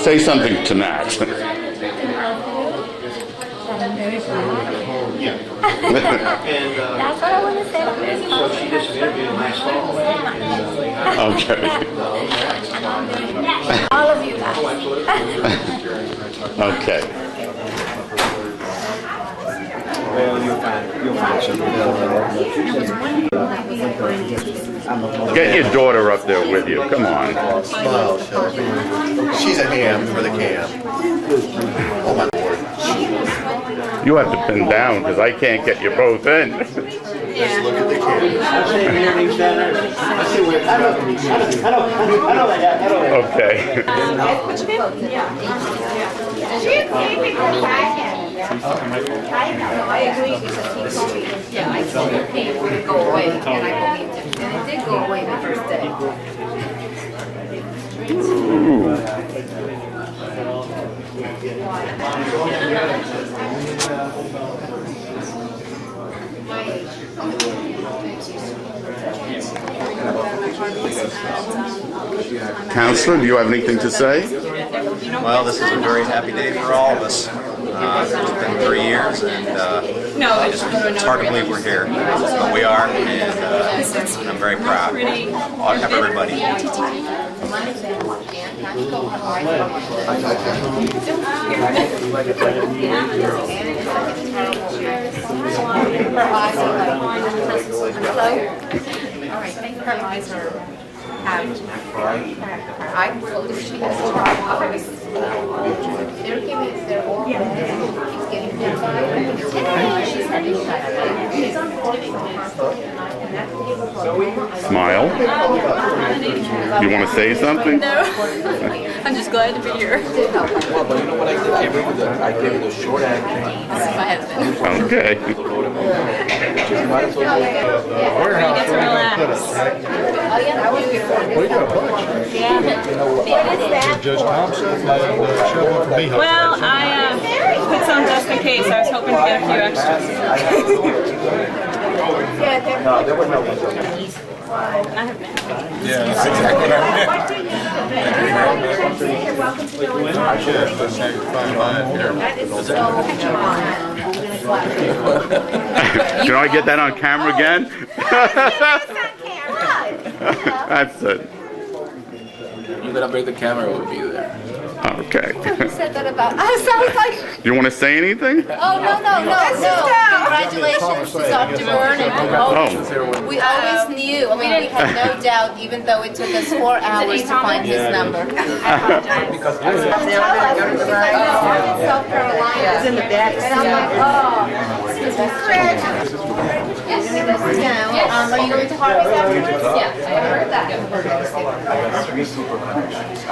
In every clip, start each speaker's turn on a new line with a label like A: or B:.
A: Say something to Nat.
B: That's what I want to say.
C: So she just interviewed last fall.
A: Okay.
B: All of you guys.
A: Okay.
C: Well, you'll find something.
A: Get your daughter up there with you. Come on.
D: Smile, Shelby. She's a ham for the cam. Oh my lord.
A: You have to pin down because I can't get you both in.
D: Just look at the camera.
A: Okay.
B: I agree because he told me, yeah, I told him, hey, we're going to go away, and I believed him. And it did go away the first day.
A: Counselor, do you have anything to say?
E: Well, this is a very happy day for all of us. It's been 3 years, and it's hard to believe we're here, but we are, and I'm very proud of everybody.
B: Her eyes are I believe she has tried. They're giving their oral keeps getting she's having
A: Smile. You want to say something?
F: No. I'm just glad to be here.
D: Well, but you know what I did? I gave it a short acting.
F: This is my husband.
A: Okay.
F: Where you get to relax.
G: What are you going to punch?
F: Yeah.
G: Judge Thompson and Shelby from Beehawk.
F: Well, I put some just in case. I was hoping to get a few extras.
D: No, there was no one.
F: I have been.
G: Yeah, that's exactly what I
A: Can I get that on camera again? That's it.
D: Even better break the camera would be there.
A: Okay.
B: You said that about us. I was like,
A: You want to say anything?
B: oh, no. Congratulations to Dr. Byrne. And we always knew. I mean, we had no doubt, even though it took us 4 hours to find his number.
D: Because I
B: South Carolina. It's in the back. And I'm like, oh. Yes, are you going to Harvey's afterwards? Yeah, I heard that.
D: got 3 supervisors.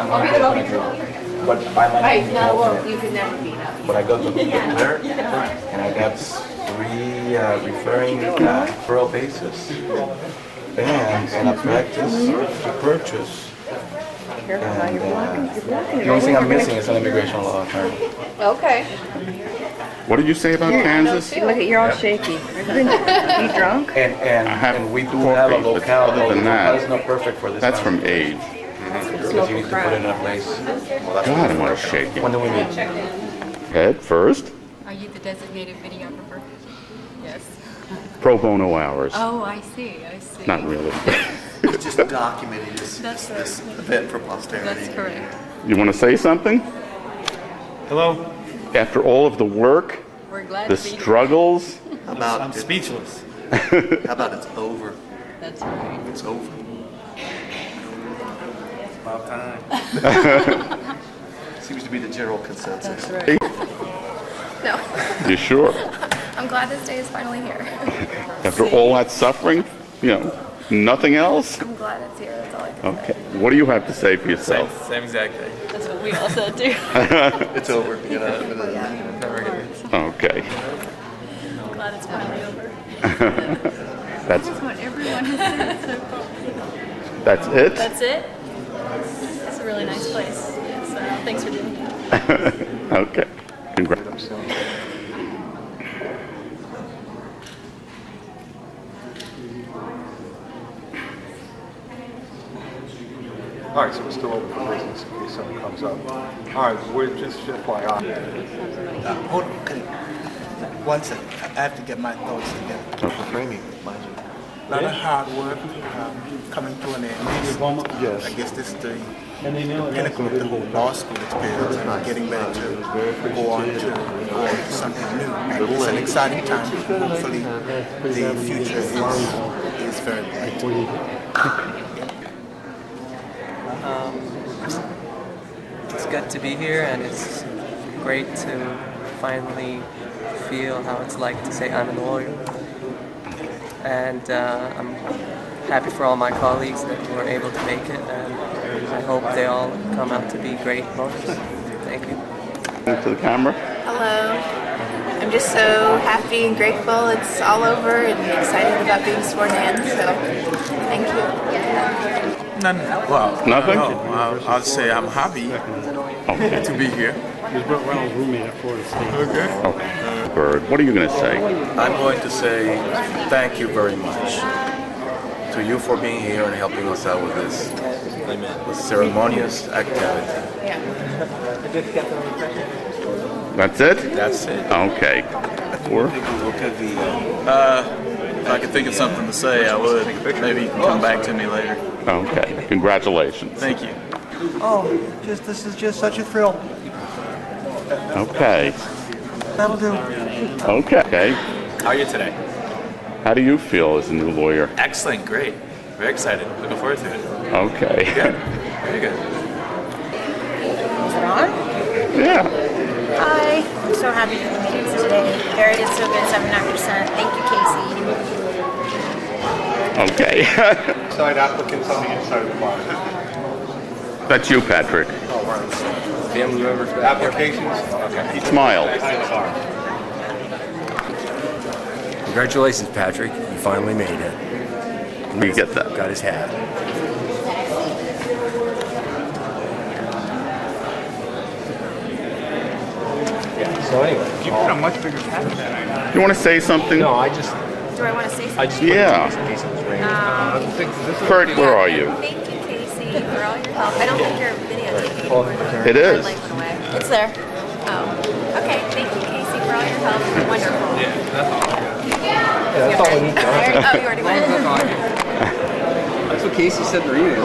D: But by my
B: Right, no, well, you could never beat up.
D: But I go to the there, and I got 3 referring referral basis, and a practice to purchase. And, the only thing I'm missing is an immigration law attorney.
B: Okay.
A: What did you say about Kansas?
H: Look at, you're all shaky. You drunk?
D: And we do
A: court
D: have a
A: case, but
D: locale.
A: other than
D: Locale
A: that,
D: is not perfect for this.
A: That's
D: time.
A: from age.
D: Because you need to put it in a place.
A: God, I want to shake
D: When
A: it.
D: do we meet?
A: Head first.
F: Are you the designated videographer? Yes.
A: Pro bono hours.
F: Oh, I see.
A: Not really.
I: It's just documenting this event for posterity.
F: That's correct.
A: You want to say something?
J: Hello.
A: After all of the work,
F: We're glad
A: the
F: to be here.
A: struggles.
I: How about
J: I'm speechless.
I: How about it's over?
F: That's right.
I: It's over.
J: About time.
I: Seems to be the general consensus.
F: That's right.
B: No,
A: You sure?
B: I'm glad this day is finally here.
A: After all that suffering, nothing else?
B: I'm glad it's here. That's all I can
A: Okay. What do you have to say for yourself?
J: Same exact thing.
F: That's what we all said too.
I: It's over.
A: Okay.
F: I'm glad it's finally over.
A: That's
F: What everyone has said so far.
A: that's it?
F: That's it. It's a really nice place. So thanks for doing it.
A: Okay. Congrats.
J: All right, so we're still open for business.
G: something comes up. All right, we're just FYI.
I: Hold on, one second. I have to get my thoughts together.
D: Framing.
I: A lot of hard work coming to an end.
G: Yes.
I: I guess this is the pinnacle of the whole law school experience and getting ready to go on to something new. And it's an exciting time. Hopefully the future is very bright.
K: It's good to be here, and it's great to finally feel how it's like to say I'm a lawyer. And I'm happy for all my colleagues that were able to make it, and I hope they all come out to be great lawyers. Thank you.
A: To the camera.
B: Hello. I'm just so happy and grateful it's all over and excited about being sworn in, so thank you.
J: Well,
A: Nothing?
J: No, I'll say I'm happy to be here.
G: He's Brett Reynolds' roommate at Florida State.
J: Okay.
A: Okay. Bird, what are you going to say?
D: I'm going to say thank you very much to you for being here and helping us out with this ceremonious activity.
A: That's it?
D: That's it.
A: Okay. Or?
J: If I could think of something to say, I would. Maybe you can come back to me later.
A: Okay. Congratulations.
J: Thank you.
I: Oh, this is just such a thrill.
A: Okay.
I: That'll do.
A: Okay.
J: How are you today?
A: How do you feel as a new lawyer?
J: Excellent, great. Very excited. Looking forward to it.
A: Okay.
J: Good. Very good.
H: Is it on?
A: Yeah.
H: Hi. I'm so happy for the meetings today. Harry did so good, 79%. Thank you, Casey.
A: Okay.
G: Side applicants on the inside of the box.
A: That's you, Patrick.
G: Family members, applications. Okay.
A: Smile.
L: Congratulations, Patrick. You finally made it.
A: You get that.
L: Got his hat.
G: So anyway, you put a much bigger hat than that.
A: Do you want to say something?
G: No, I just.
F: Do I want to say something?
G: I just.
A: Yeah.
G: In case it was raining.
A: Kurt, where are you?
F: Thank you, Casey, for all your help. I don't think you're videotaping.
A: It is.
F: It's there. Oh. Okay, thank you, Casey, for all your help. Wonderful.
G: Yeah, that's all we need.
F: Oh, you already went.
G: That's what Casey said to read it.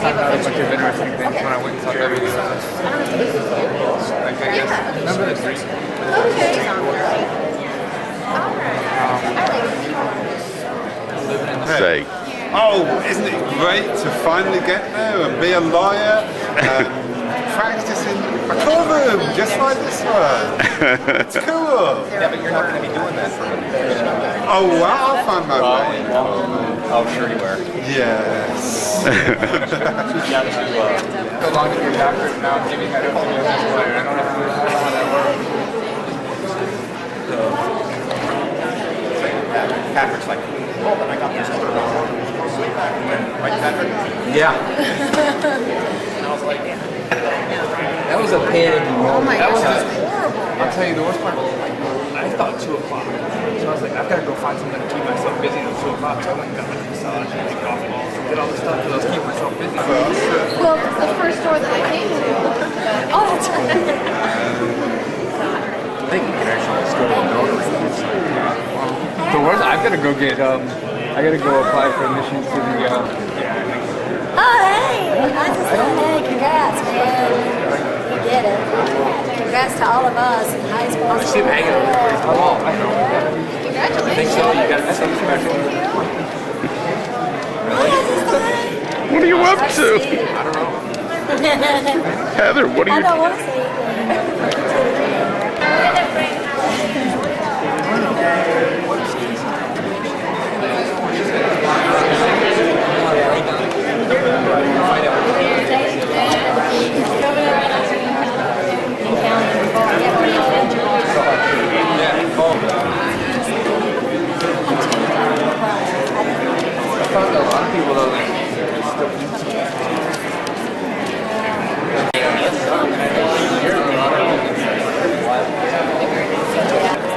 G: That's such an interesting thing when I went and saw everything. Like, I guess, remember this?
F: Okay. All right.
A: Say.
M: Oh, isn't it great to finally get there and be a lawyer and practice in a courtroom just like this one? It's cool.
C: Yeah, but you're not going to be doing that for a minute.
M: Oh, well, I'll find my way.
C: Oh, sure you are.
M: Yes.
G: So long as you're doctor now, I'm giving that up to you as a lawyer. I don't know how that works.
C: Patrick's like, oh, but I got this. Right, Patrick?
L: Yeah.
C: And I was like,
L: That was a panicky moment.
F: Oh my
L: That was
F: gosh,
L: a-
F: that's horrible.
G: I'll tell you the worst part. I thought 2 o'clock. So I was like, I've got to go find something to keep myself busy until 2 o'clock. So I went and got my massage and did golf balls and did all this stuff because I was keeping myself busy.
B: Well, it's the first store that I came to. Oh, that's right.
L: I think you can actually just go to the building.
G: The worst, I've got to go get, I got to go apply for admission to the,
H: Oh, hey! I just thought, hey, congrats, man. You did it. Congrats to all of us in high school.
L: I see him hanging on the place.
G: oh, I know.
F: Congratulations.
L: I think so. You got something special.
A: What are you up to?
L: I don't know.
A: Heather, what
H: I
A: are you
H: don't want to say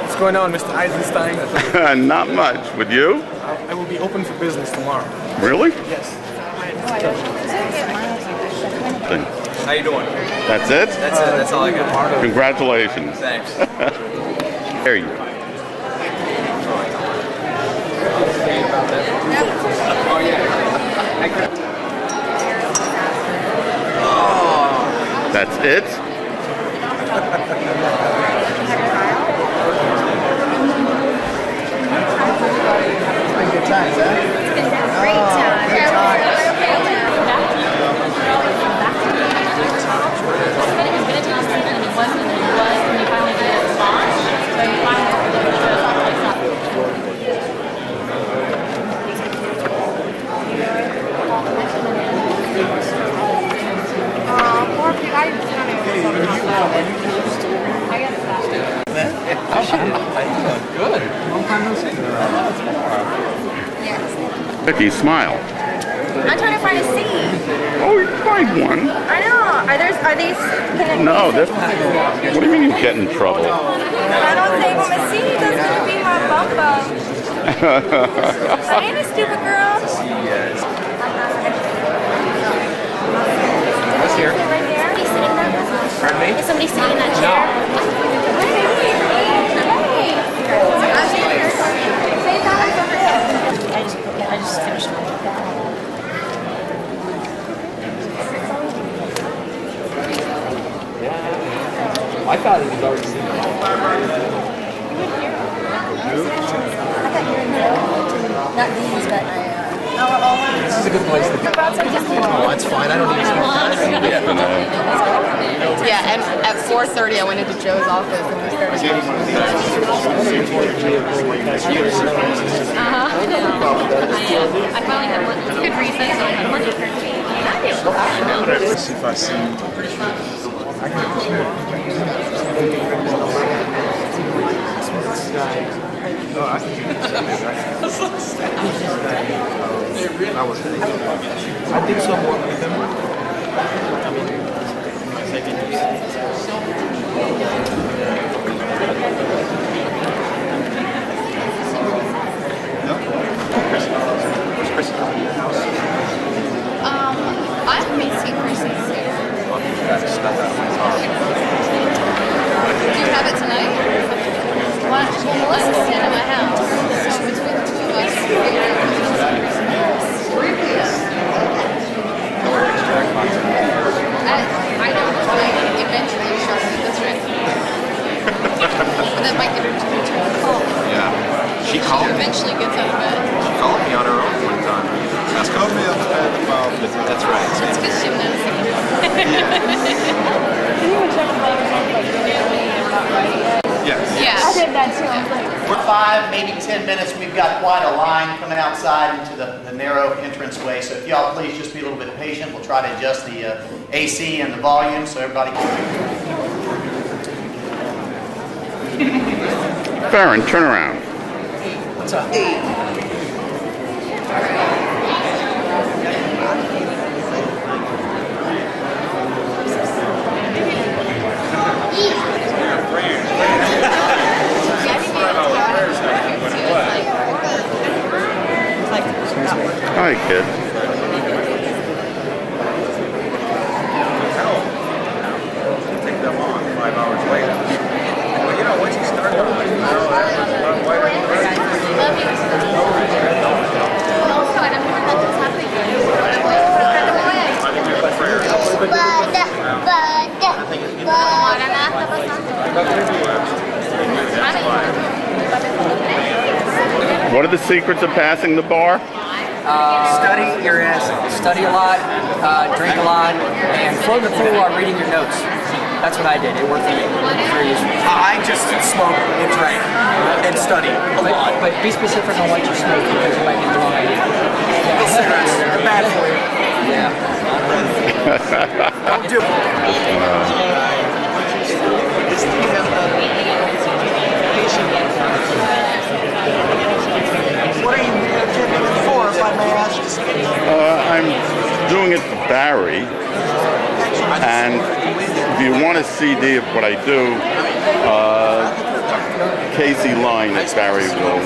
G: What's going on, Mr. Eisenstein?
A: Not much. With you?
G: I will be open for business tomorrow.
A: Really?
G: Yes.
J: How you doing?
A: That's it?
J: That's it. That's all I got.
A: Congratulations.
J: Thanks.
A: There you go. That's it?
I: Good times, huh?
B: Great time.
G: Good. Long time no see.
A: Vicky, smile.
H: I'm trying to find a seat.
A: Oh, you find one.
H: I know. Are these?
A: No, that's. What do you mean you get in trouble?
H: If I don't save him a seat, that's gonna be my bum bum. I ain't a stupid girl.
J: Yes.
H: What's here? Right there. Somebody sitting in that.
J: Pardon me?
H: Is somebody sitting in that chair? I just finished my
G: I thought he was already seen it.
H: Not these, but
G: This is a good place to go.
I: Oh, that's fine. I don't need to.
B: Yeah, and at 4:30 I went into Joe's office and we started.
F: I finally had one. It's good reason. So I had one.
I: Let's see if I see. I think so more with them.
B: I may see Chris's here. Do you have it tonight? Well, Melissa's staying at my house. So between the two of us, we'll figure out I don't know. Eventually, Sharpie, that's right. That might get her to return the call.
E: Yeah. She called me.
B: Eventually gets out of bed.
E: She called me on her own one time. That's
M: Called me on the bed about.
E: That's right.
B: It's because gymnastics.
M: Yes.
B: Yeah.
H: I did that too. I was like,
C: For 5, maybe 10 minutes, we've got quite a line coming outside into the narrow entranceway. So if y'all please just be a little bit patient, we'll try to adjust the AC and the volume so everybody can.
A: Farron, turn around.
I: What's up?
A: Hi, kid.
E: Take them on 5 hours later. Well, you know, once you start on it, you know, that's a lot wider than the rest.
A: What are the secrets of passing the bar?
N: Study your ass. Study a lot, drink a lot, and float in the pool while reading your notes. That's what I did. It worked for me. Very useful.
I: I just smoke and drink and study a lot.
N: But be specific on what you smoke because you might get the wrong idea.
I: Cigarettes are bad for you.
N: Yeah.
I: Don't do it. What are you attending for, if I may ask?
A: I'm doing it for Barry, and if you want a CD of what I do, Casey Line at Barry will.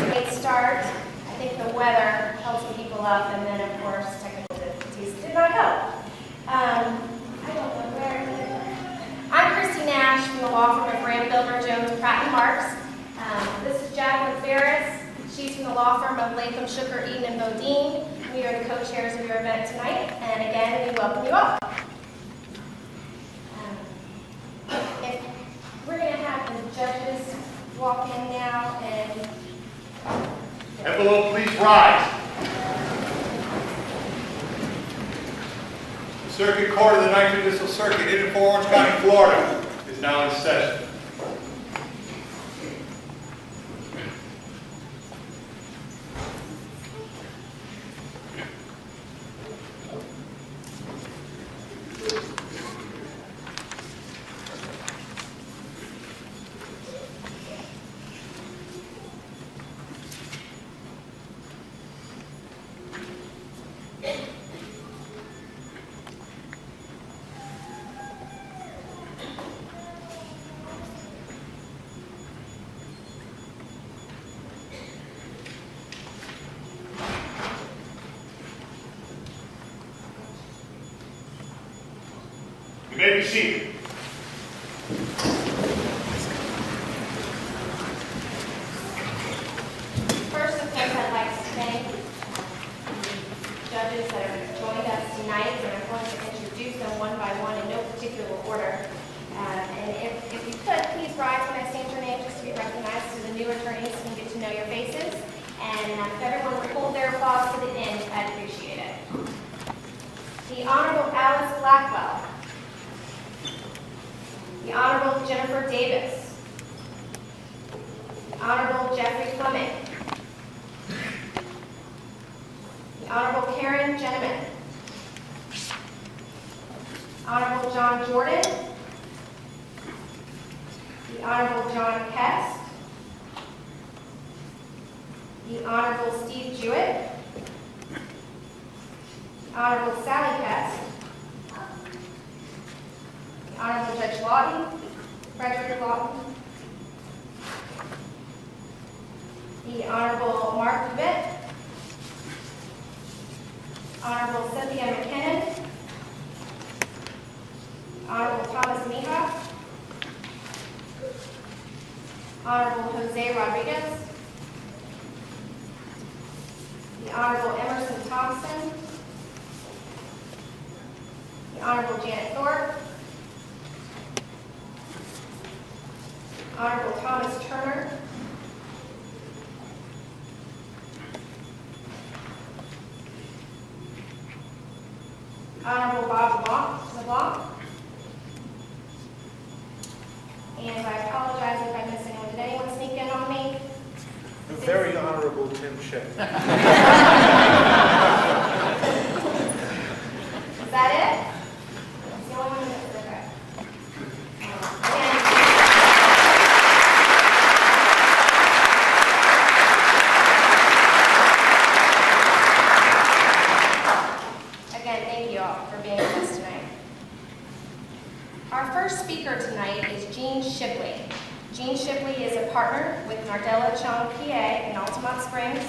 B: Great start. I think the weather held some people up, and then of course technical difficulties did not help. I don't know where. I'm Christy Nash from the law firm of Graham Builder Jones Pratt and Marks. This is Jacqueline Ferris. She's from the law firm of Latham, Shooker, Eden, and Bodine. We are the co-chairs of your event tonight, and again, we welcome you all. If we're going to have the judges walk in now and...
O: Everyone, please rise. The Circuit Court of the 9th Judicial Circuit in Orange County, Florida is now in session. You may be seated.
B: First, of course, I'd like to thank the judges that have joined us tonight, and I'm going to introduce them one by one in no particular order. And if you could, please rise when I state your name just to be recognized so the new attorneys can get to know your faces. And if everyone would hold their applause to the end, I'd appreciate it. The Honorable Alice Blackwell. The Honorable Jennifer Davis. The Honorable Jeffrey Fleming. The Honorable Karen Jenneman. Honorable John Jordan. The Honorable John Kest. The Honorable Steve Jewett. The Honorable Sally Kest. The Honorable Judge Lawton, Frederick Lawton. The Honorable Mark DeWitt. Honorable Cynthia McKinnon. Honorable Thomas Mija. Honorable Jose Rodriguez. The Honorable Emerson Thompson. The Honorable Janet Thorpe. Honorable Thomas Turner. Honorable Bob LeBlanc. And I apologize if I missed anyone. Did anyone sneak in on me?
I: The very Honorable Tim Shea.
B: Is that it? That's the only one that's okay. Again, thank you all for being with us tonight. Our first speaker tonight is Gene Shipley. Gene Shipley is a partner with Nardella Chung, PA in Altamont Springs.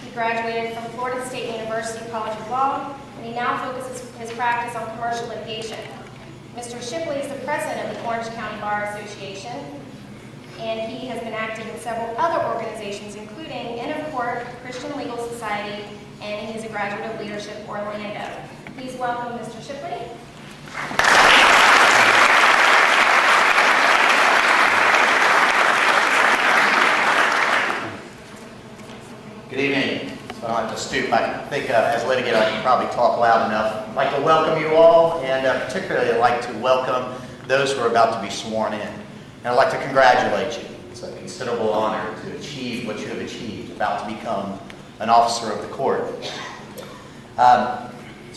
B: He graduated from Florida State University College of Law, and he now focuses his practice on commercial litigation. Mr. Shipley is the president of the Orange County Bar Association, and he has been active in several other organizations, including In of Court, Christian Legal Society, and he is a graduate of Leadership Orlando. Please welcome Mr. Shipley.
C: Good evening. So I don't have to stoop. I think as litigant I can probably talk loud enough. I'd like to welcome you all, and particularly I'd like to welcome those who are about to be sworn in. And I'd like to congratulate you. It's a considerable honor to achieve what you have achieved, about to become an officer of the court. It's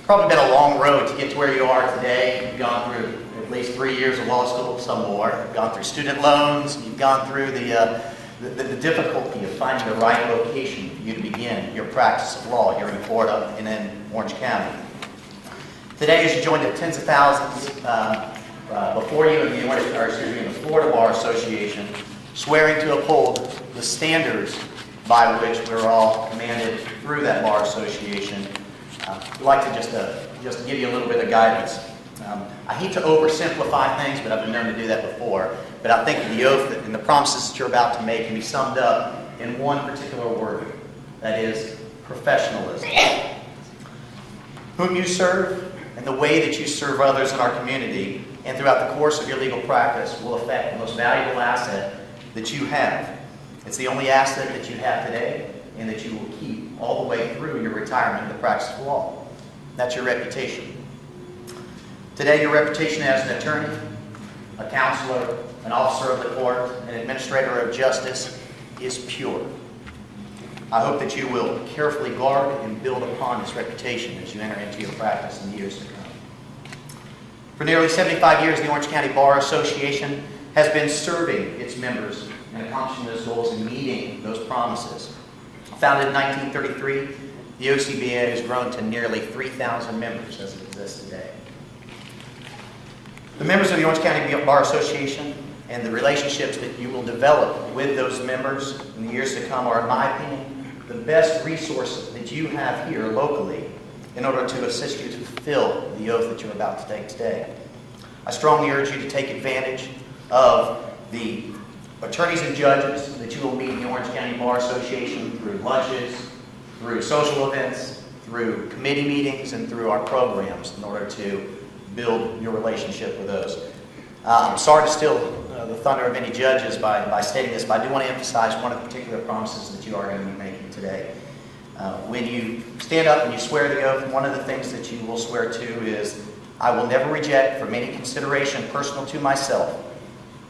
C: probably been a long road to get to where you are today. You've gone through at least 3 years of law school, some more. You've gone through student loans. You've gone through the difficulty of finding the right location for you to begin your practice of law here in Florida and in Orange County. Today, as you join the tens of thousands before you in the Florida Bar Association, swearing to uphold the standards by which we're all commanded through that bar association, I'd like to just give you a little bit of guidance. I hate to oversimplify things, but I've been known to do that before. But I think the oath and the promises that you're about to make can be summed up in one particular word, that is professionalism. Whom you serve and the way that you serve others in our community and throughout the course of your legal practice will affect the most valuable asset that you have. It's the only asset that you have today and that you will keep all the way through your retirement in the practice of law. That's your reputation. Today, your reputation as an attorney, a counselor, an officer of the court, an administrator of justice is pure. I hope that you will carefully guard and build upon this reputation as you enter into your practice in the years to come. For nearly 75 years, the Orange County Bar Association has been serving its members and accomplishing those goals and meeting those promises. Founded in 1933, the OCBA has grown to nearly 3,000 members as it exists today. The members of the Orange County Bar Association and the relationships that you will develop with those members in the years to come are, in my opinion, the best resource that you have here locally in order to assist you to fulfill the oath that you're about to take today. I strongly urge you to take advantage of the attorneys and judges that you will meet in the Orange County Bar Association through lunches, through social events, through committee meetings, and through our programs in order to build your relationship with those. I'm sorry to steal the thunder of any judges by stating this, but I do want to emphasize one of the particular promises that you are going to be making today. When you stand up and you swear the oath, one of the things that you will swear to is, I will never reject from any consideration personal to myself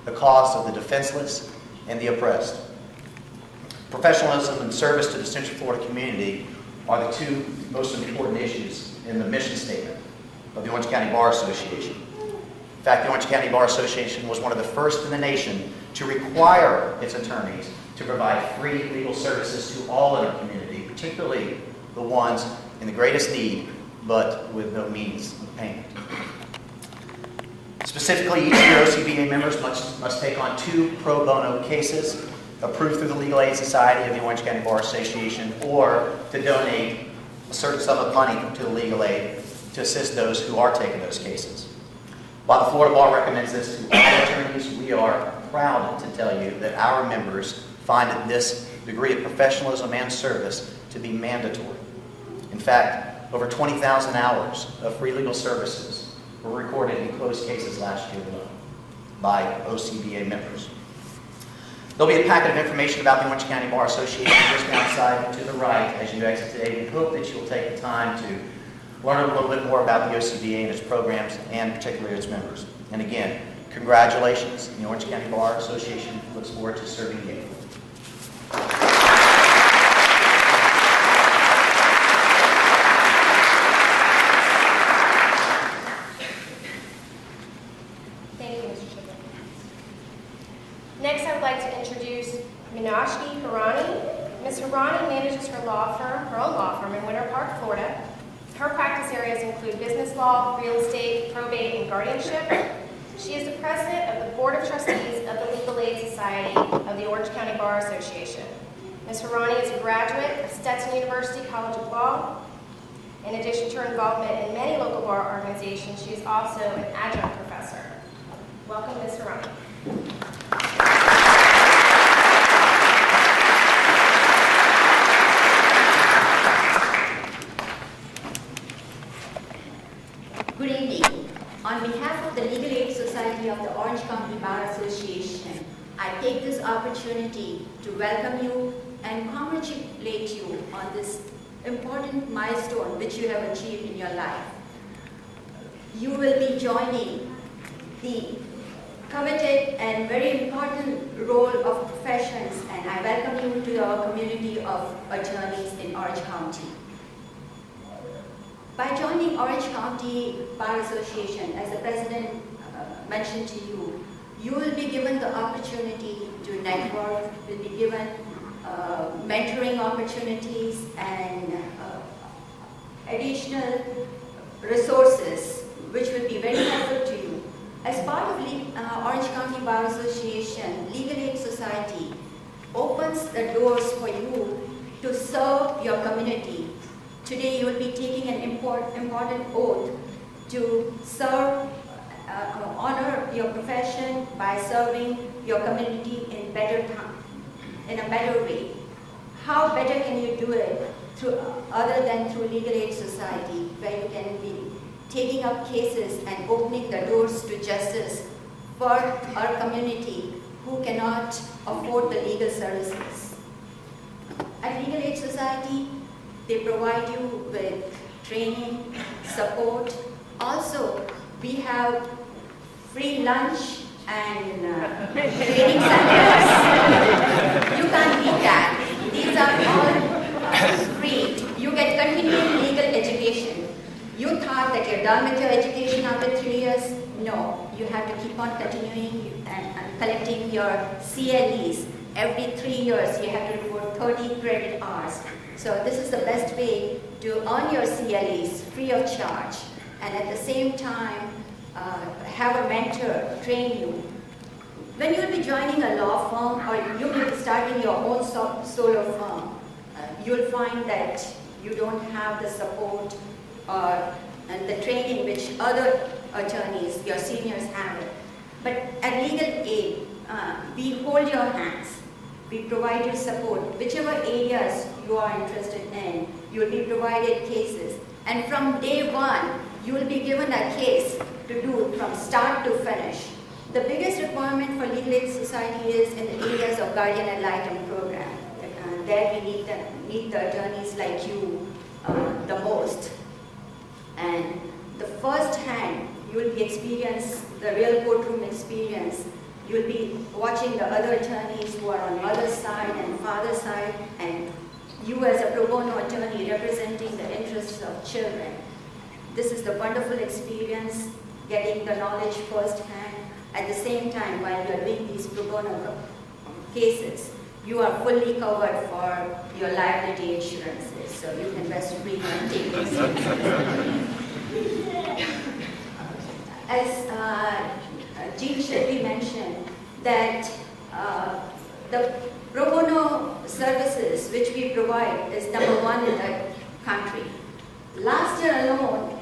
C: the cause of the defenseless and the oppressed. Professionalism and service to the Central Florida community are the two most important issues in the mission statement of the Orange County Bar Association. In fact, the Orange County Bar Association was one of the first in the nation to require its attorneys to provide free legal services to all in our community, particularly the ones in the greatest need, but with no means of payment. Specifically, each year OCBA members must take on 2 pro bono cases approved through the Legal Aid Society of the Orange County Bar Association, or to donate a certain sum of money to the legal aid to assist those who are taking those cases. While the Florida Bar recommends this to all attorneys, we are proud to tell you that our members find this degree of professionalism and service to be mandatory. In fact, over 20,000 hours of free legal services were recorded in closed cases last year alone by OCBA members. There'll be a packet of information about the Orange County Bar Association just outside to the right as you exit today. We hope that you'll take the time to learn a little bit more about the OCBA and its programs, and particularly its members. And again, congratulations. The Orange County Bar Association looks forward to serving you.
B: Thank you, Mr. Chipley. Next, I would like to introduce Minashki Harani. Ms. Harani manages her own law firm in Winter Park, Florida. Her practice areas include business law, real estate, probate, and guardianship. She is the president of the Board of Trustees of the Legal Aid Society of the Orange County Bar Association. Ms. Harani is a graduate of Stetson University College of Law. In addition to her involvement in many local bar organizations, she is also an adjunct professor. Welcome, Ms. Harani.
P: Good evening. On behalf of the Legal Aid Society of the Orange County Bar Association, I take this opportunity to welcome you and congratulate you on this important milestone which you have achieved in your life. You will be joining the coveted and very important role of professions, and I welcome you to our community of attorneys in Orange County. By joining Orange County Bar Association, as the President mentioned to you, you will be given the opportunity to network, will be given mentoring opportunities and additional resources Bar Association Legal Aid Society opens the doors for you to serve your community. Today you will be taking an important oath to serve, honor your profession by serving your community in a better way. How better can you do it other than through Legal Aid Society, where you can be taking up cases and opening the doors to justice for our community who cannot afford the legal services. At Legal Aid Society, they provide you with training, support. Also, we have free lunch and training centers. You can't beat that. These are all free. You get continuing legal education. You thought that you're done with your education after 3 years? No, you have to keep on continuing and collecting your CLEs. Every 3 years, you have to report 30 credit hours. So this is the best way to earn your CLEs free of charge, and at the same time, have a mentor train you. When you'll be joining a law firm or you will be starting your own solo firm, you'll find that you don't have the support and the training which other attorneys, your seniors, have. But at Legal Aid, we hold your hands. We provide you support. Whichever areas you are interested in, you will be provided cases. And from day one, you will be given a case to do from start to finish. The biggest requirement for Legal Aid Society is in the areas of guardian ad litem program. There we need the attorneys like you the most. And the first hand, you will be experience the real courtroom experience. You will be watching the other attorneys who are on mother's side and father's side, and you as a pro bono attorney representing the interests of children. This is the wonderful experience, getting the knowledge firsthand. At the same time, while you are doing these pro bono cases, you are fully covered for your liability insurances, so you can rest free and take this. As Jean Shetty mentioned, that the pro bono services which we provide is #1 in the country. Last year alone,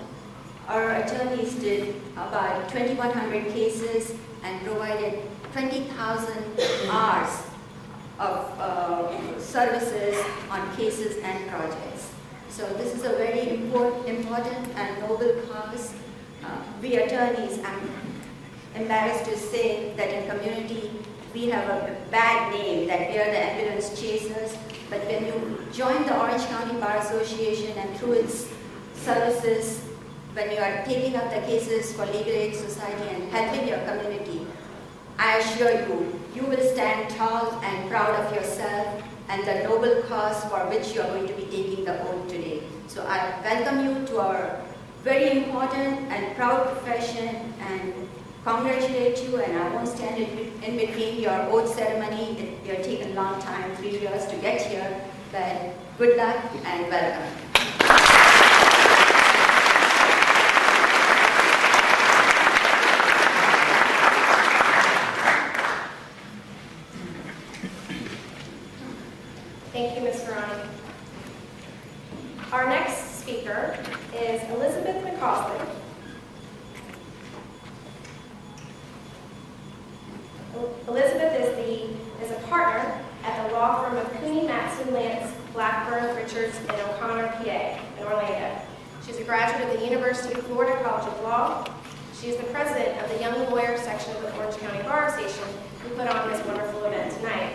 P: our attorneys did about 2,100 cases and provided 20,000 hours of services on cases and projects. So this is a very important and noble cause. We attorneys, I'm embarrassed to say that in community we have a bad name, that we are the ambulance chasers, but when you join the Orange County Bar Association and through its services, when you are taking up the cases for Legal Aid Society and helping your community, I assure you, you will stand tall and proud of yourself and the noble cause for which you are going to be taking the oath today. So I welcome you to our very important and proud profession and congratulate you, and I won't stand in between your oath ceremony. You're taking a long time, 3 years to get here, but good luck and welcome.
B: Thank you, Ms. Ferrani. Our next speaker is Elizabeth McCausland. Elizabeth is a partner at the law firm of Cooney, Matson, Lance, Blackburn, Richards, and O'Connor, PA, in Orlando. She's a graduate of the University of Florida College of Law. She is the president of the Young Lawyer section of the Orange County Bar Association, who put on this wonderful event tonight.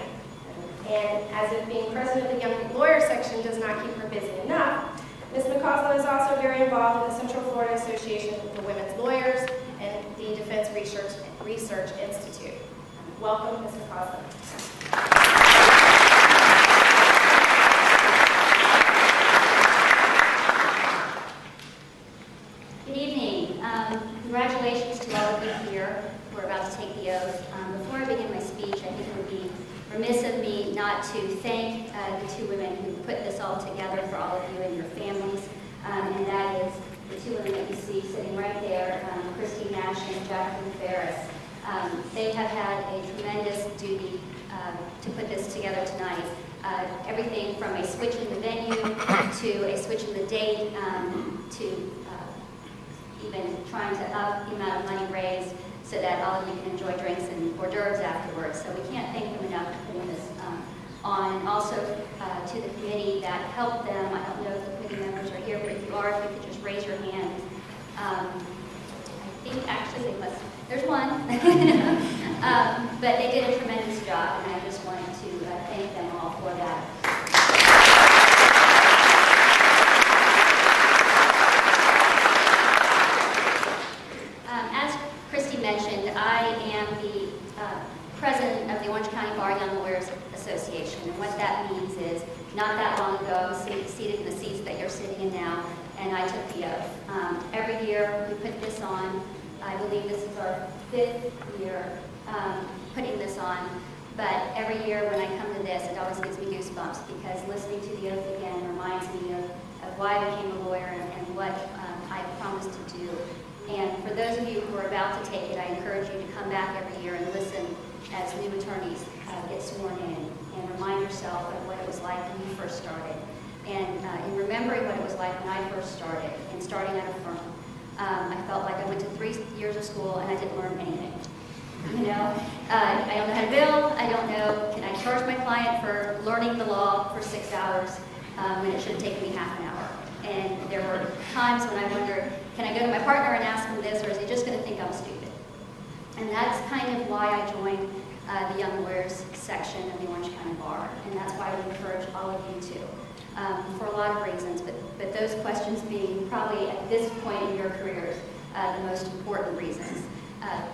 B: And as if being president of the Young Lawyer section does not keep her busy enough, Ms. McCausland is also very involved in the Central Florida Association for Women's Lawyers and the Defense Research Institute. Welcome, Ms. McCausland.
Q: Good evening. Congratulations to all of you here who are about to take the oath. Before I begin my speech, I think it would be remiss of me not to thank the two women who put this all together for all of you and your families, and that is the two women that you see sitting right there, Christine Nash and Jacqueline Ferris. They have had a tremendous duty to put this together tonight. Everything from a switch in the venue to a switch in the date to even trying to up the amount of money raised so that all of you can enjoy drinks and hors d'oeuvres afterwards. So we can't thank them enough for putting this on. And also to the committee that helped them. I don't know if the committee members are here, but if you are, if you could just raise your hand. I think actually they must, there's one. But they did a tremendous job, and I just wanted to thank them all for that. As Christy mentioned, I am the president of the Orange County Bar Young Lawyers Association, and what that means is not that long ago, seated in the seats that you're sitting in now, and I took the oath. Every year we put this on. I believe this is our 5th year putting this on, but every year when I come to this, it always gives me goosebumps because listening to the oath again reminds me of why I became a lawyer and what I promised to do. And for those of you who are about to take it, I encourage you to come back every year and listen as new attorneys get sworn in and remind yourself of what it was like when you first started. And in remembering what it was like when I first started and starting at a firm, I felt like I went to 3 years of school and I didn't learn anything. You know, I don't know how to bill. I don't know, can I charge my client for learning the law for 6 hours when it should take me half an hour? And there were times when I wondered, can I go to my partner and ask him this, or is he just going to think I'm stupid? And that's kind of why I joined the Young Lawyers section of the Orange County Bar, and that's why I would encourage all of you to, for a lot of reasons, but those questions being probably at this point in your careers the most important reasons.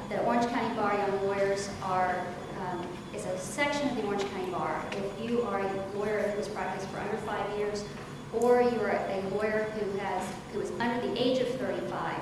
Q: The Orange County Bar Young Lawyers is a section of the Orange County Bar. If you are a lawyer who has practiced for under 5 years, or you are a lawyer who is under the age of 35,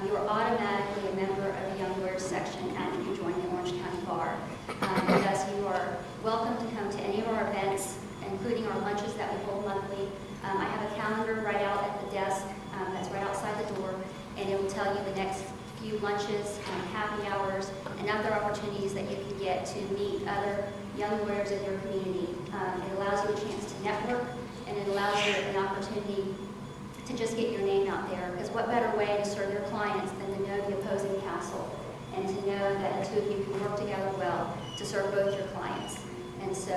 Q: you are automatically a member of the Young Lawyers section after you join the Orange County Bar. And thus you are welcome to come to any of our events, including our lunches that we hold monthly. I have a calendar right out at the desk that's right outside the door, and it will tell you the next few lunches, happy hours, and other opportunities that you can get to meet other young lawyers in your community. It allows you a chance to network, and it allows you an opportunity to just get your name out there. Because what better way to serve your clients than to know the opposing counsel and to know that the two of you can work together well to serve both your clients. And so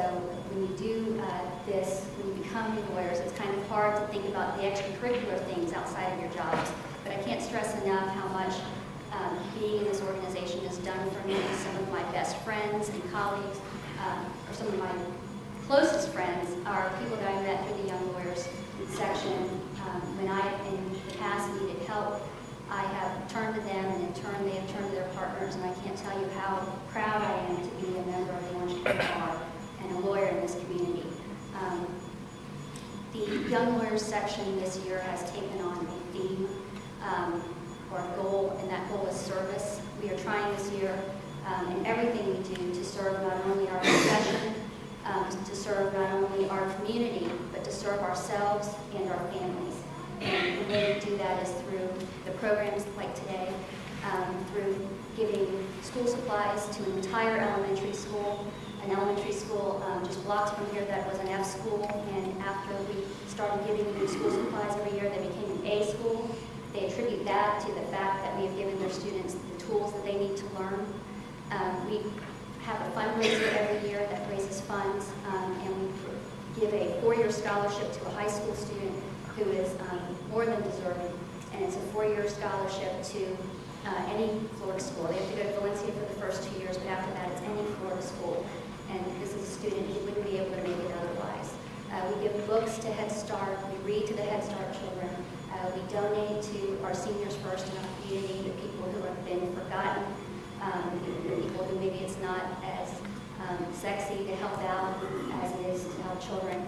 Q: when you do this, when you become lawyers, it's kind of hard to think about the extracurricular things outside of your jobs. But I can't stress enough how much being in this organization has done for me. Some of my best friends and colleagues, or some of my closest friends, are people that I met through the Young Lawyers section. When I, in the past, needed help, I have turned to them, and in turn, they have turned to their partners, and I can't tell you how proud I am to be a member of the Orange County Bar and a lawyer in this community. The Young Lawyers section this year has taken on a theme or a goal, and that goal is service. We are trying this year in everything we do to serve not only our profession, to serve not only our community, but to serve ourselves and our families. And the way we do that is through the programs like today, through giving school supplies to an entire elementary school. An elementary school just blocks from here that was an F school, and after we started giving them school supplies every year, they became an A school. They attribute that to the fact that we have given their students the tools that they need to learn. We have a fundraiser every year that raises funds, and we give a 4-year scholarship to a high school student who is more than deserving, and it's a 4-year scholarship to any Florida school. They have to go to Valencia for the first 2 years, but after that it's any Florida school, and this is a student who wouldn't be able to make it otherwise. We give books to Head Start, we read to the Head Start children, we donate to our Seniors First in our community, the people who have been forgotten, the people who maybe it's not as sexy to help out as it is to help children.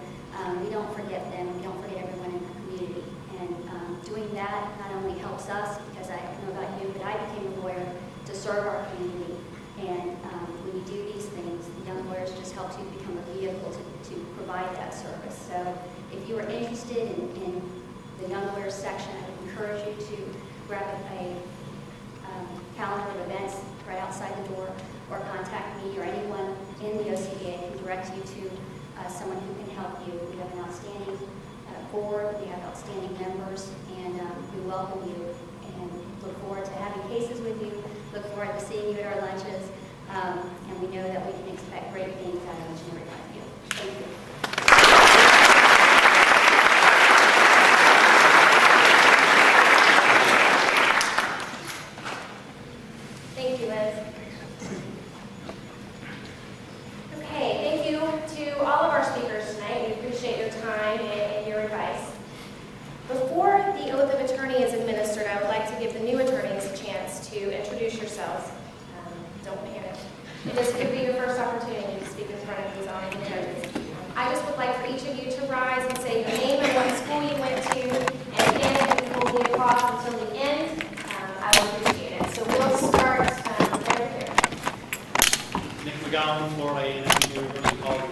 Q: We don't forget them, we don't forget everyone in the community. And doing that not only helps us, because I don't know about you, but I became a lawyer to serve our community. And when you do these things, the Young Lawyers just helps you become a vehicle to provide that service. So if you are interested in the Young Lawyers section, I would encourage you to grab a calendar of events right outside the door, or contact me or anyone in the OCBA can direct you to someone who can help you. We have an outstanding board, we have outstanding members, and we welcome you and look forward to having cases with you, look forward to seeing you at our lunches, and we know that we can expect great things out of each and every one of you. Thank you.
B: Thank you, Liz. Okay, thank you to all of our speakers tonight. We appreciate your time and your advice. Before the oath of attorney is administered, I would like to give the new attorneys a chance to introduce yourselves. Don't panic. And this could be your first opportunity to speak in front of these honorable judges. I just would like for each of you to rise and say your name and what school you went to, and again, if you can hold the applause until the end, I will appreciate it. So we'll start right here.
R: Nick McGowan, Florida A&M University College.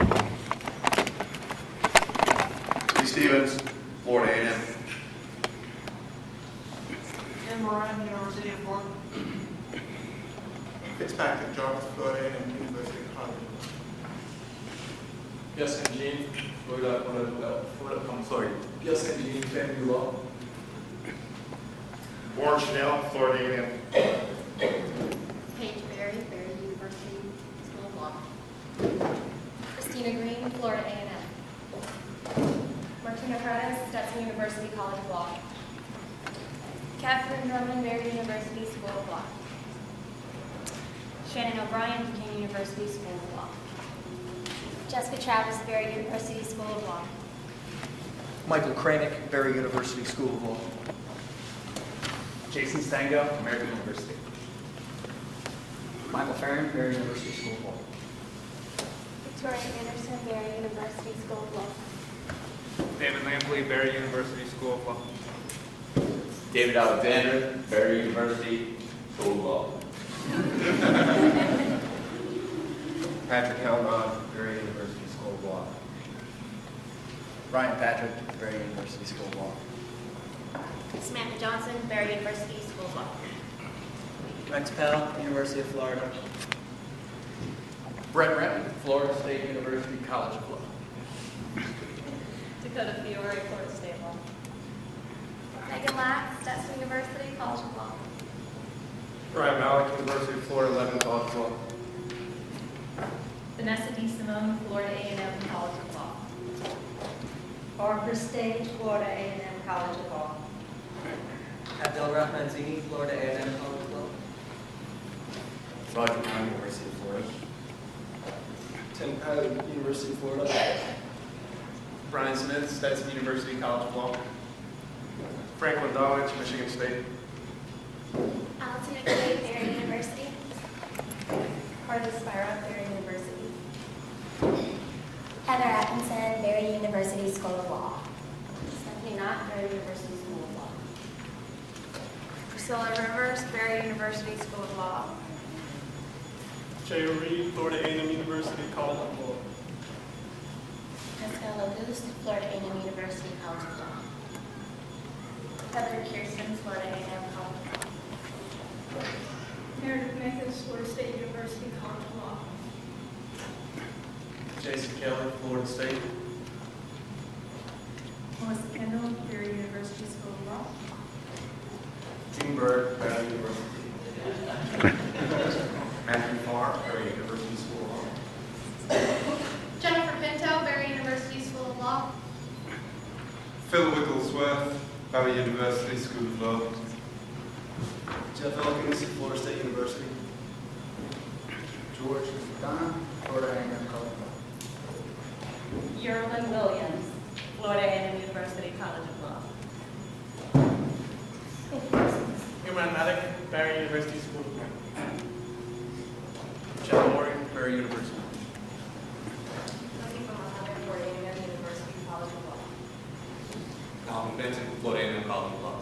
S: Lee Stevens, Florida A&M.
R: Ken Moran, University of Florida.
I: Fitzpatrick Jarvis, Florida A&M University College.
R: Yes, and Gene, Florida, I'm sorry. Yes, and Gene, Family Law.
O: Warren Chanel, Florida A&M.
B: Paige Berry, Berry University School of Law. Christina Green, Florida A&M. Martina Curtis, Stetson University College of Law. Catherine Drummond, Berry University School of Law. Shannon O'Brien, Duquesne University School of Law. Jessica Travis, Berry University School of Law.
N: Michael Kranick, Berry University School of Law.
G: Jason Stango, American University.
N: Michael Farron, Berry University School of Law.
B: Victoria Anderson, Berry University School of Law.
G: David Lampley, Berry University School of Law.
J: David Alexander, Berry University School of Law.
D: Patrick Helmond, Berry University School of Law.
N: Ryan Patrick, Berry University School of Law.
B: Samantha Johnson, Berry University School of Law.
K: Max Pell, University of Florida.
G: Brett Renton, Florida State University College of Law.
F: Dakota Fiore, Florida State Law.
B: Megan Lack, Stetson University College of Law.
R: Ryan Malik, University of Florida, Levin College of Law.
F: Vanessa D. Simone, Florida A&M College of Law.
T: Barbara Stage, Florida A&M College of Law.
K: Abdel Rahmanzini, Florida A&M College of Law.
J: Roger Brown, University of Florida.
R: Tim Powell, University of Florida. Brian Smith, Stetson University College of Law. Franklin Dodge, Michigan State.
B: Allison McCabe, Berry University. Carla Spira, Berry University. Heather Atkinson, Berry University School of Law. Stephanie Knott, Berry University School of Law. Priscilla Rivers, Berry University School of Law.
R: Jay Reed, Florida A&M University College of Law.
B: Jessica Lopez, Florida A&M University College of Law. Heather Kirsten, Florida A&M College of Law.
F: Meredith Mathis, Florida State University College of Law.
R: Jason Kelly, Florida State.
F: Melissa Kendall, Berry University School of Law.
R: Gene Bird, Berry University. Matthew Farr, Berry University School of Law.
B: Jennifer Pinto, Berry University School of Law.
M: Phil Wigglesworth, Berry University School of Law.
R: Jeff Elkins, Florida State University.
N: George Dunn, Florida A&M College of Law.
T: Yerlin Williams, Florida A&M University College of Law.
R: Human Malik, Berry University School of Law. John Morgan, Berry University.
B: Looking from another Florida A&M University College of Law.
R: Calvin Benson, Florida A&M College of Law.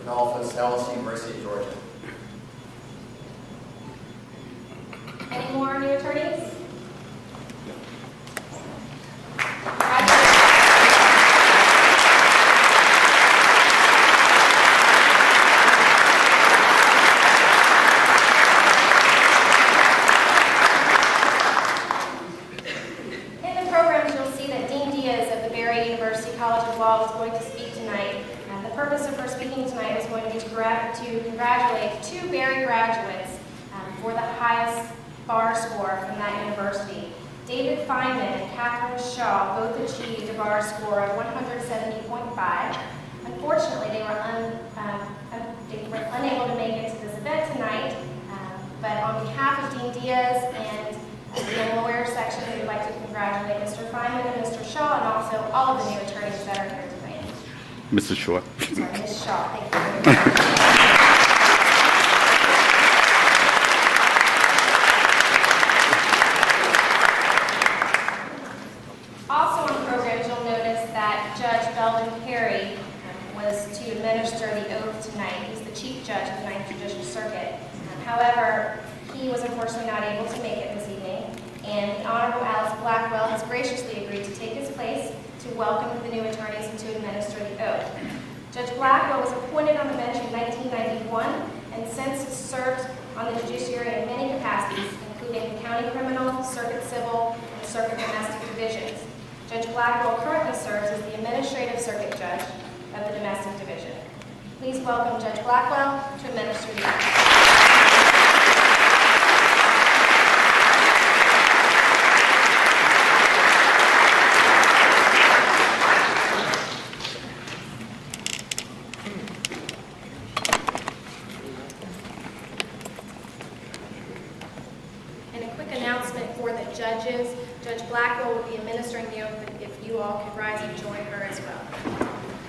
C: Adolphus Ellis, University of Georgia.
B: Any more new attorneys? opportunity to congratulate two Barry graduates for the highest bar score from that university. David Feynman and Catherine Shaw both achieved a bar score of 170.5. Unfortunately, they were unable to make it to this event tonight, but on behalf of Dean Diaz and the young lawyer section, we would like to congratulate Mr. Feynman and Mr. Shaw, and also all of the new attorneys that are here tonight.
A: Mr. Shaw.
B: Sorry, Ms. Shaw, thank you. Also on the program, you'll notice that Judge Belvin Perry was to administer the oath tonight. He's the Chief Judge of the Ninth Judicial Circuit. However, he was unfortunately not able to make it this evening, and the Honorable Alice Blackwell has graciously agreed to take his place to welcome the new attorneys and to administer the oath. Judge Blackwell was appointed on the bench in 1991 and since has served on the judiciary in many capacities, including county criminal, circuit civil, and circuit domestic divisions. Judge Blackwell currently serves as the Administrative Circuit Judge of the Domestic Division. Please welcome Judge Blackwell to administer the oath. And a quick announcement for the judges. Judge Blackwell will be administering the oath, if you all could rise and join her as well.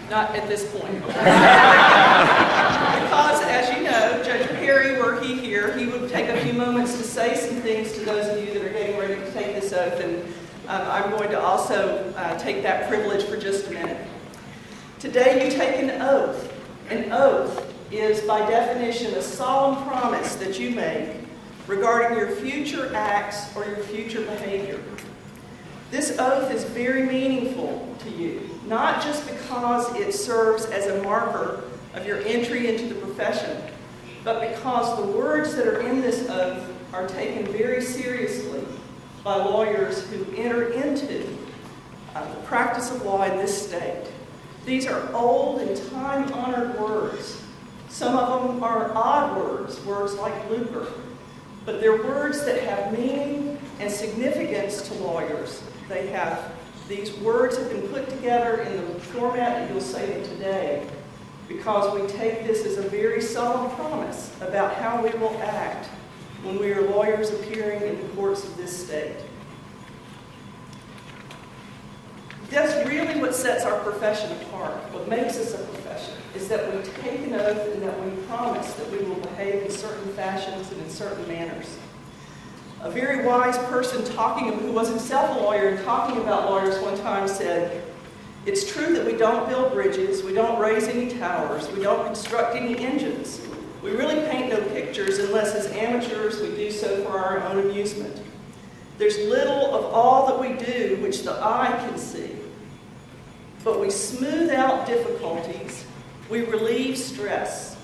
U: Not at this point. Because, as you know, Judge Perry, were he here, he would take a few moments to say some things to those of you that are getting ready to take this oath, and I'm going to also take that privilege for just a minute. Today you take an oath. An oath is, by definition, a solemn promise that you make regarding your future acts or your future behavior. This oath is very meaningful to you, not just because it serves as a marker of your entry into the profession, but because the words that are in this oath are taken very seriously by lawyers who enter into the practice of law in this state. These are old and time-honored words. Some of them are odd words like lucre, but they're words that have meaning and significance to lawyers. These words have been put together in the format that you'll say them today because we take this as a very solemn promise about how we will act when we are lawyers appearing in the courts of this state. That's really what sets our profession apart. What makes us a profession is that we take an oath and that we promise that we will behave in certain fashions and in certain manners. A very wise person who was himself a lawyer and talking about lawyers one time said, "It's true that we don't build bridges, we don't raise any towers, we don't construct any engines. We really paint no pictures unless as amateurs we do so for our own amusement. There's little of all that we do which the eye can see. But we smooth out difficulties, we relieve stress,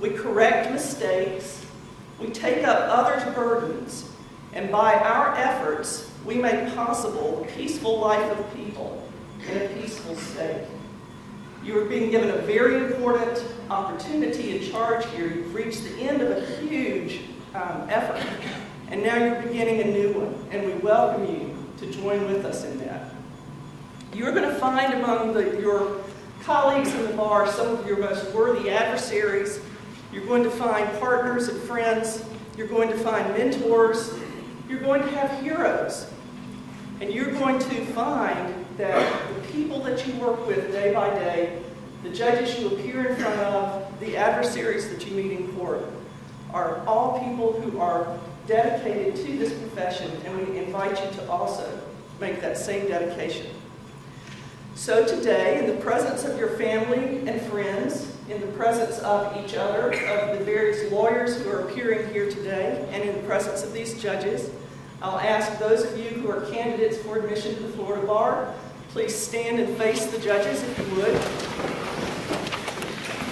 U: we correct mistakes, we take up others' burdens, and by our efforts, we make possible the peaceful life of people in a peaceful state." You are being given a very important opportunity and charge here. You've reached the end of a huge effort, and now you're beginning a new one, and we welcome you to join with us in that. You're going to find among your colleagues in the bar some of your most worthy adversaries. You're going to find partners and friends. You're going to find mentors. You're going to have heroes. And you're going to find that the people that you work with day by day, the judges you appear in front of, the adversaries that you meet in court, are all people who are dedicated to this profession, and we invite you to also make that same dedication. So today, in the presence of your family and friends, in the presence of each other, of the various lawyers who are appearing here today, and in the presence of these judges, I'll ask those of you who are candidates for admission to the Florida Bar, please stand and face the judges if you would.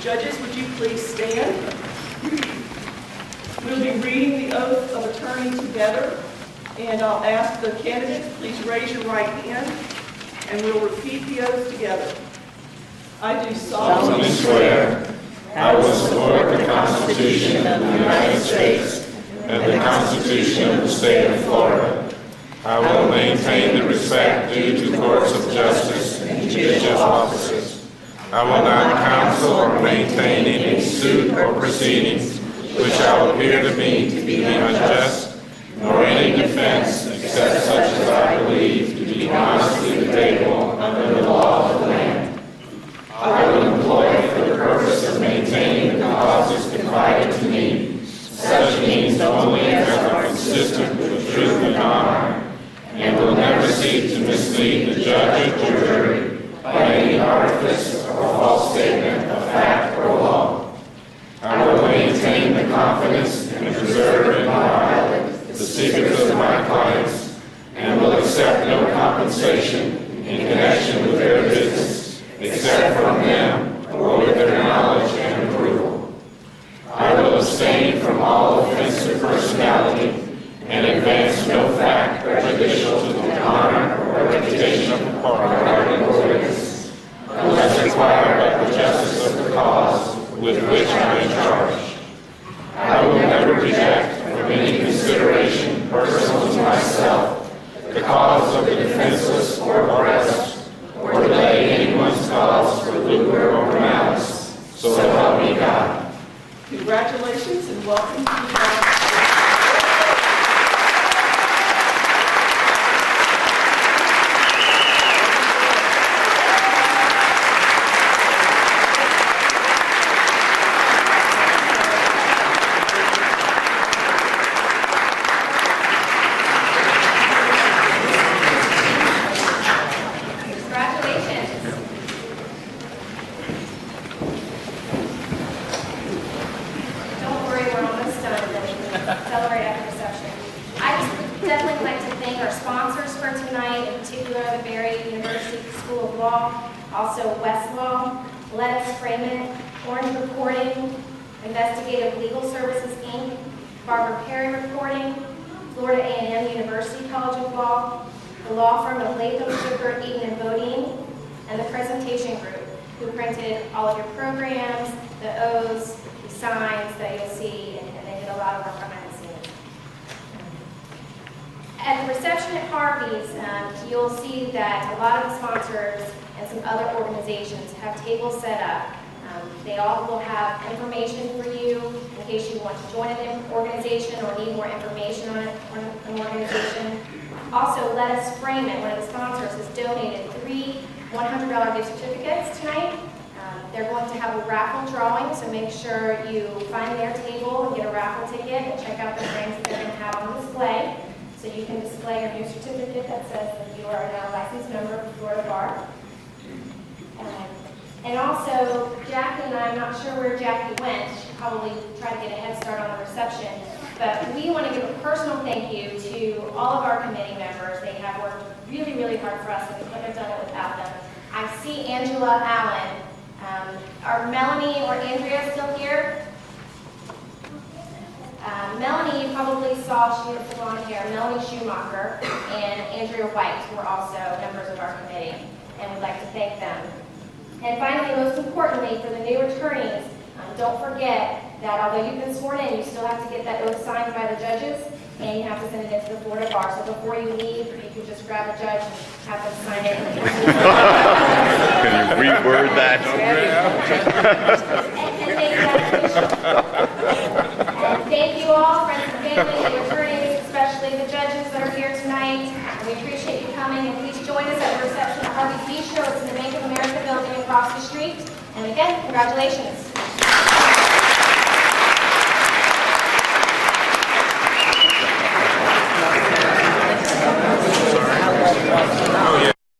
U: Judges, would you please stand? We'll be reading the oath of attorney together, and I'll ask the candidates, please raise your right hand, and we'll repeat the oath together. I do solemnly swear
D: I will support the Constitution of the United States and the Constitution of the State of Florida. I will maintain the respect due to courts of justice and judicial officers. I will not counsel or maintain any suit or proceedings which shall appear to me to be unjust, nor any defense except such as I believe to be honestly debatable under the law of the land. I will employ for the purpose of maintaining the causes confided to me such means only as are consistent with truth and honor, and will never seek to mislead the judge or jury by any artifice or false statement of fact or law. I will maintain the confidence and preserve in my heart the secrets of my clients, and will accept no compensation in connection with their business, except from them or with their knowledge and approval. I will abstain from all offensive personality and advance no fact prejudicial to the honor or reputation of the party or witness, unless required by the justice of the cause with which I am charged. I will never reject, from any consideration personal to myself, the cause of the defenseless or oppressed, or delay anyone's cause for lucre or malice. So help me God.
U: Congratulations and welcome to the
B: celebrate after reception. I just definitely like to thank our sponsors for tonight, in particular the Barry University School of Law, also Westlaw, Let Us Frame It, Orange Reporting, Investigative Legal Services, Inc., Barbara Perry Reporting, Florida A&M University College of Law, the law firm of Latham, Zucker, Eaton, and Bodine, and the presentation group, who printed all of your programs, the O's, the signs that you'll see, and they did a lot of work behind the scenes. At the reception at Harvey's, you'll see that a lot of the sponsors and some other organizations have tables set up. They all will have information for you in case you want to join an organization or need more information on an organization. Also, Let Us Frame It, one of the sponsors, has donated 3 $100 gift certificates tonight. They're going to have a raffle drawing, so make sure you find their table and get a raffle ticket and check out the frames that they're going to have on display. So you can display your new certificate that says that you are now a licensed member of the Florida Bar. And also, Jackie and I'm not sure where Jackie went. She probably tried to get a head start on the reception. But we want to give a personal thank you to all of our committee members. They have worked really, really hard for us, and we couldn't have done it without them. I see Angela Allen. Are Melanie or Andrea still here? Melanie, you probably saw, she has the blonde hair, Melanie Schumacher and Andrea White were also members of our committee, and we'd like to thank them. And finally, most importantly, for the new attorneys, don't forget that although you've been sworn in, you still have to get that oath signed by the judges, and you have to send it into the Florida Bar. So before you leave, you can just grab a judge and have them sign it.
A: Can you reword that?
B: Thank you all, friends and family, the attorneys, especially the judges that are here tonight. We appreciate you coming, and please join us at the reception at Harvey's Beach Show. It's in the Bank of America building across the street. And again, congratulations.